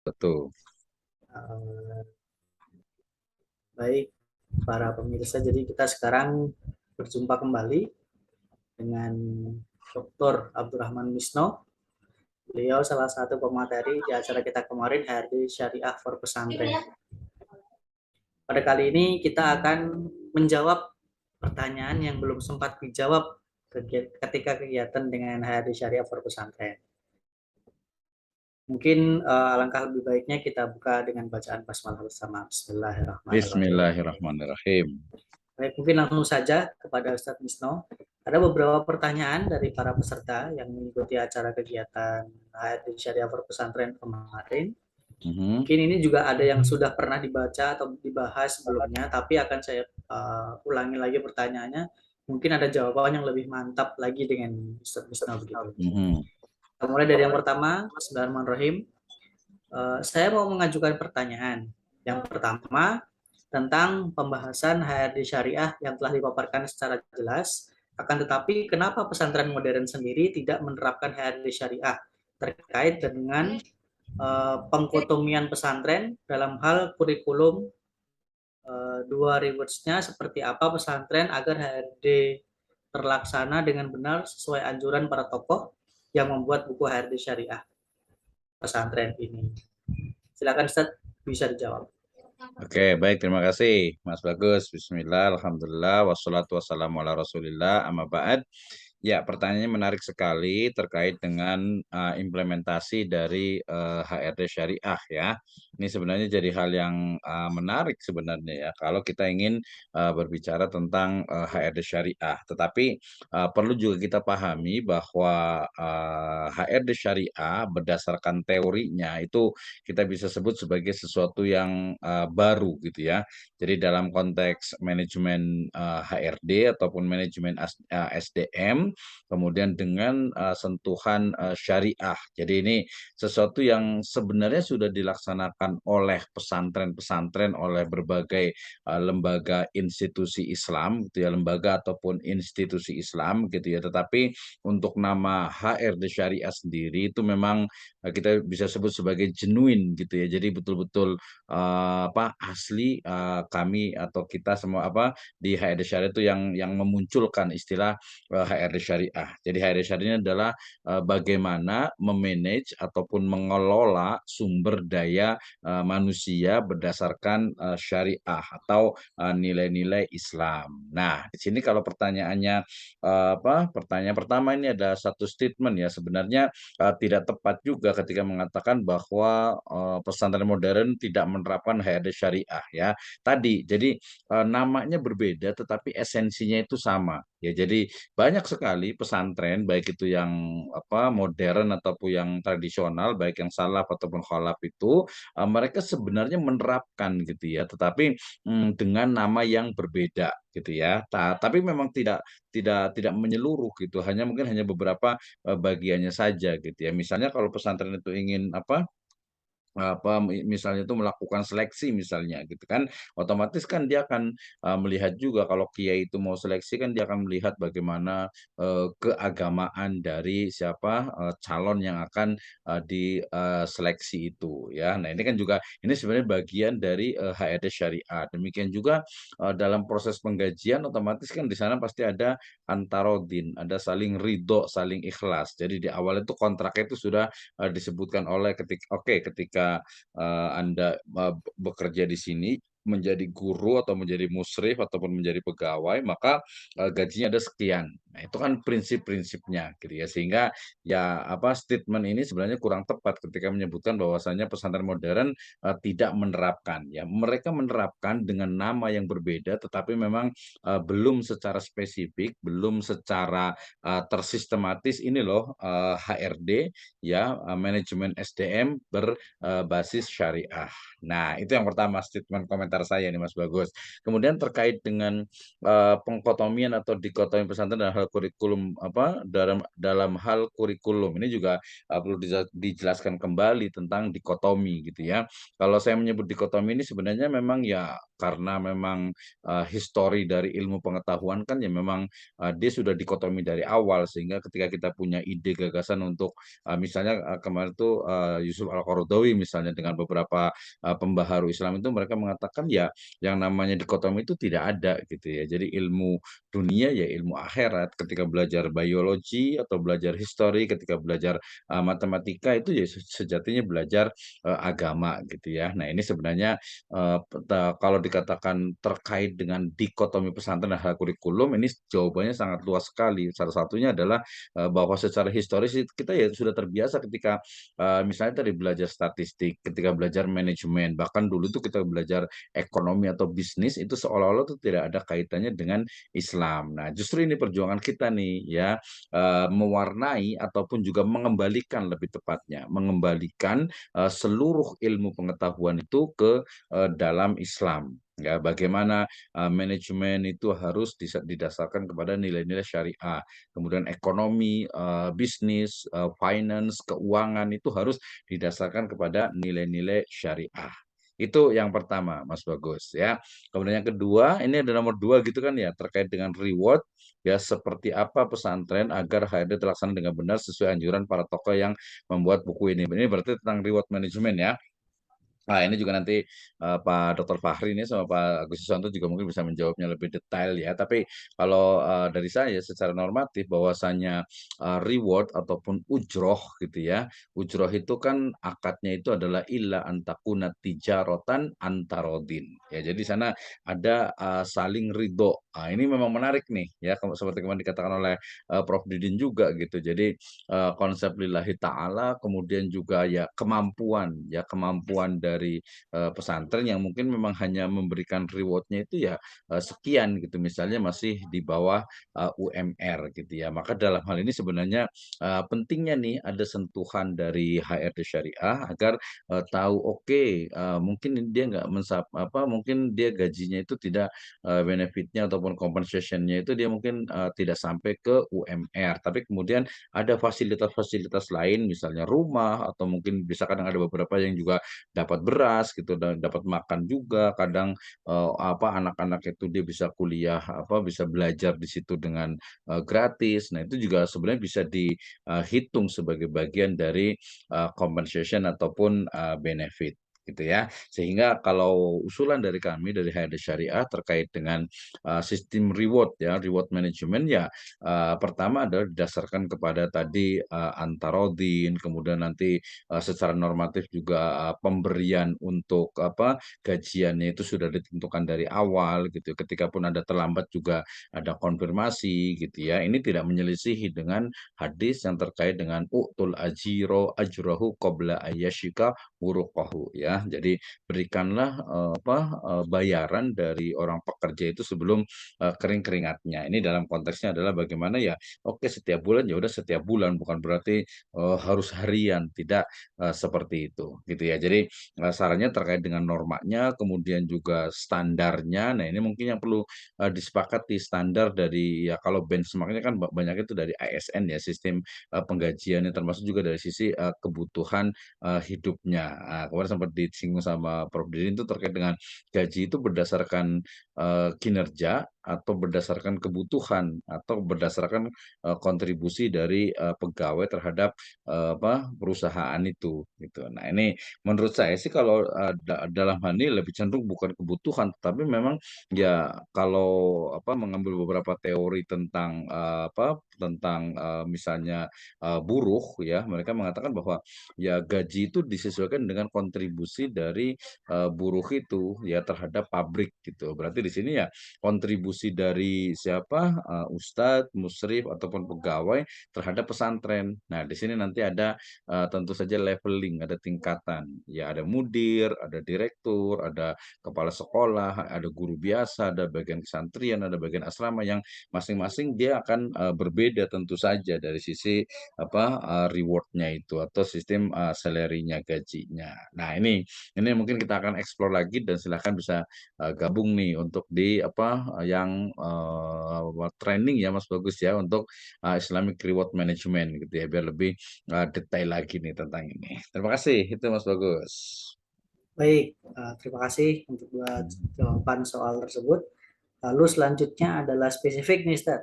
Betul. Eh, Baik, para pemirsa, jadi kita sekarang berjumpa kembali dengan Dr. Abdurrahman Wisno. Beliau salah satu pemateri di acara kita kemarin, HRD Syariah for Pesantren. Pada kali ini kita akan menjawab pertanyaan yang belum sempat dijawab ketika kegiatan dengan HRD Syariah for Pesantren. Mungkin alangkah lebih baiknya kita buka dengan bacaan basmalah bersama. Bismillahirrahmanirrahim. Bismillahirrahmanirrahim. Baik, mungkin langsung saja kepada Ustadz Misno. Ada beberapa pertanyaan dari para peserta yang mengikuti acara kegiatan HRD Syariah for Pesantren kemarin. Mhm. Mungkin ini juga ada yang sudah pernah dibaca atau dibahas sebelumnya, tapi akan saya ulangi lagi pertanyaannya. Mungkin ada jawaban yang lebih mantap lagi dengan Ustadz Misno begitu. Mhm. Kita mulai dari yang pertama, Bismillahirrahmanirrahim. Saya mau mengajukan pertanyaan. Yang pertama, tentang pembahasan HRD Syariah yang telah dipaparkan secara jelas, akan tetapi kenapa pesantren modern sendiri tidak menerapkan HRD Syariah terkait dengan pengkotomian pesantren dalam hal kurikulum, dua rewards-nya seperti apa pesantren agar HRD terlaksana dengan benar sesuai anjuran para tokoh yang membuat buku HRD Syariah pesantren ini. Silakan Ustaz, bisa dijawab. Oke, baik. Terima kasih, Mas Bagus. Bismillah, Alhamdulillah, wassalatu wassalamu ala Rasulillah, amma ba'd. Ya, pertanyaannya menarik sekali terkait dengan implementasi dari HRD Syariah ya. Ini sebenarnya jadi hal yang menarik sebenarnya ya kalau kita ingin berbicara tentang HRD Syariah. Tetapi perlu juga kita pahami bahwa HRD Syariah berdasarkan teorinya itu kita bisa sebut sebagai sesuatu yang baru gitu ya. Jadi dalam konteks manajemen HRD ataupun manajemen SDM, kemudian dengan sentuhan syariah. Jadi ini sesuatu yang sebenarnya sudah dilaksanakan oleh pesantren-pesantren, oleh berbagai lembaga institusi Islam, gitu ya, lembaga ataupun institusi Islam, gitu ya. Tetapi untuk nama HRD Syariah sendiri itu memang kita bisa sebut sebagai genuine, gitu ya. Jadi betul-betul asli kami atau kita semua di HRD Syariah itu yang memunculkan istilah HRD Syariah. Jadi HRD Syariah ini adalah bagaimana memanage ataupun mengelola sumber daya manusia berdasarkan syariah atau nilai-nilai Islam. Nah, di sini kalau pertanyaannya pertanyaan pertama ini ada satu statement ya sebenarnya tidak tepat juga ketika mengatakan bahwa pesantren modern tidak menerapkan HRD Syariah ya. Tadi jadi namanya berbeda tetapi esensinya itu sama. Ya, jadi banyak sekali pesantren baik itu yang modern ataupun yang tradisional, baik yang salaf ataupun khalaf itu mereka sebenarnya menerapkan gitu ya, tetapi dengan nama yang berbeda gitu ya. Tapi memang tidak menyeluruh gitu, mungkin hanya beberapa bagiannya saja gitu ya. Misalnya kalau pesantren itu ingin misalnya itu melakukan seleksi misalnya gitu kan, otomatis kan dia akan melihat juga kalau kiai itu mau seleksi kan dia akan melihat bagaimana keagamaan dari siapa calon yang akan diseleksi itu ya. Nah ini kan juga ini sebenarnya bagian dari HRD Syariah. Demikian juga dalam proses penggajian otomatis kan di sana pasti ada antarodin, ada saling ridho, saling ikhlas. Jadi di awal itu kontraknya itu sudah disebutkan oleh ketika Anda bekerja di sini menjadi guru atau menjadi musrif ataupun menjadi pegawai maka gajinya ada sekian. Nah, itu kan prinsip-prinsipnya gitu ya. Sehingga ya statement ini sebenarnya kurang tepat ketika menyebutkan bahwasanya pesantren modern tidak menerapkan ya. Mereka menerapkan dengan nama yang berbeda tetapi memang belum secara spesifik, belum secara tersistematis ini loh HRD ya manajemen SDM berbasis syariah. Nah, itu yang pertama statement komentar saya nih Mas Bagus. Kemudian terkait dengan pengkotomian atau dikotomi pesantren dan hal kurikulum dalam hal kurikulum ini juga perlu dijelaskan kembali tentang dikotomi gitu ya. Kalau saya menyebut dikotomi ini sebenarnya memang ya karena memang histori dari ilmu pengetahuan kan ya memang dia sudah dikotomi dari awal sehingga ketika kita punya ide gagasan untuk misalnya kemarin tuh Yusuf Al-Qaradawi misalnya dengan beberapa pembaharu Islam itu mereka mengatakan ya yang namanya dikotomi itu tidak ada gitu ya. Jadi ilmu dunia ya ilmu akhirat. Ketika belajar biologi atau belajar histori, ketika belajar matematika itu ya sejatinya belajar agama gitu ya. Nah ini sebenarnya kalau dikatakan terkait dengan dikotomi pesantren dan hal kurikulum ini jawabannya sangat luas sekali. Salah satunya adalah bahwa secara historis kita ya sudah terbiasa ketika misalnya tadi belajar statistik, ketika belajar manajemen, bahkan dulu tuh kita belajar ekonomi atau bisnis itu seolah-olah tuh tidak ada kaitannya dengan Islam. Nah, justru ini perjuangan kita nih ya mewarnai ataupun juga mengembalikan lebih tepatnya, mengembalikan seluruh ilmu pengetahuan itu ke dalam Islam. Ya, bagaimana manajemen itu harus didasarkan kepada nilai-nilai syariah. Kemudian ekonomi, bisnis, finance, keuangan itu harus didasarkan kepada nilai-nilai syariah. Itu yang pertama, Mas Bagus ya. Kemudian yang kedua, ini ada nomor dua gitu kan ya, terkait dengan reward ya seperti apa pesantren agar HRD terlaksana dengan benar sesuai anjuran para tokoh yang membuat buku ini. Ini berarti tentang reward management ya. Nah, ini juga nanti Pak Dr. Fahri ini sama Pak Agus Susanto juga mungkin bisa menjawabnya lebih detail ya. Tapi kalau dari saya secara normatif bahwasannya reward ataupun ujroh gitu ya. Ujroh itu kan akadnya itu adalah illa antakuna tijarotan antarodin. Ya, jadi sana ada saling ridho. Nah, ini memang menarik nih ya, seperti kemarin dikatakan oleh Prof. Didin juga gitu. Jadi konsep lillahi ta'ala, kemudian juga ya kemampuan dari pesantren yang mungkin memang hanya memberikan rewardnya itu ya sekian gitu, misalnya masih di bawah UMR gitu ya. Maka dalam hal ini sebenarnya pentingnya nih ada sentuhan dari HRD Syariah agar tahu oke, mungkin dia nggak mungkin dia gajinya itu tidak benefitnya ataupun compensation-nya itu dia mungkin tidak sampai ke UMR, tapi kemudian ada fasilitas-fasilitas lain misalnya rumah atau mungkin bisa kadang ada beberapa yang juga dapat beras gitu dan dapat makan juga kadang anak-anak itu dia bisa kuliah bisa belajar di situ dengan gratis. Nah, itu juga sebenarnya bisa dihitung sebagai bagian dari compensation ataupun benefit gitu ya. Sehingga kalau usulan dari kami dari HRD Syariah terkait dengan sistem reward ya, reward management ya pertama adalah didasarkan kepada tadi antarodin, kemudian nanti secara normatif juga pemberian untuk gajiannya itu sudah ditentukan dari awal gitu. Ketika pun ada terlambat juga ada konfirmasi gitu ya. Ini tidak menyelisihi dengan hadis yang terkait dengan utul ajiro ajrahu qabla ayyashika wuruqahu ya. Jadi berikanlah bayaran dari orang pekerja itu sebelum kering keringatnya. Ini dalam konteksnya adalah bagaimana ya, oke setiap bulan ya udah setiap bulan, bukan berarti harus harian, tidak seperti itu, gitu ya. Jadi sarannya terkait dengan normanya, kemudian juga standarnya. Nah ini mungkin yang perlu disepakati standar dari ya kalau benchmarknya kan banyak itu dari ASN ya sistem penggajiannya termasuk juga dari sisi kebutuhan hidupnya. Kemarin sempat disinggung sama Prof. Didin itu terkait dengan gaji itu berdasarkan kinerja atau berdasarkan kebutuhan atau berdasarkan kontribusi dari pegawai terhadap perusahaan itu gitu. Nah, ini menurut saya sih kalau dalam hal ini lebih cenderung bukan kebutuhan, tapi memang ya kalau mengambil beberapa teori tentang misalnya buruh ya, mereka mengatakan bahwa ya gaji itu disesuaikan dengan kontribusi dari buruh itu ya terhadap pabrik gitu. Berarti di sini ya kontribusi dari siapa ustadz, musrif ataupun pegawai terhadap pesantren. Nah, di sini nanti ada tentu saja leveling, ada tingkatan. Ya, ada mudir, ada direktur, ada kepala sekolah, ada guru biasa, ada bagian kesantrian, ada bagian asrama yang masing-masing dia akan berbeda tentu saja dari sisi rewardnya itu atau sistem salary-nya gajinya. Nah, ini mungkin kita akan explore lagi dan silahkan bisa gabung nih untuk di sedang training ya Mas Bagus ya untuk Islamic Reward Management gitu ya, biar lebih detail lagi nih tentang ini. Terima kasih itu Mas Bagus. Baik, terima kasih untuk jawaban soal tersebut. Lalu selanjutnya adalah spesifik nih Ustaz.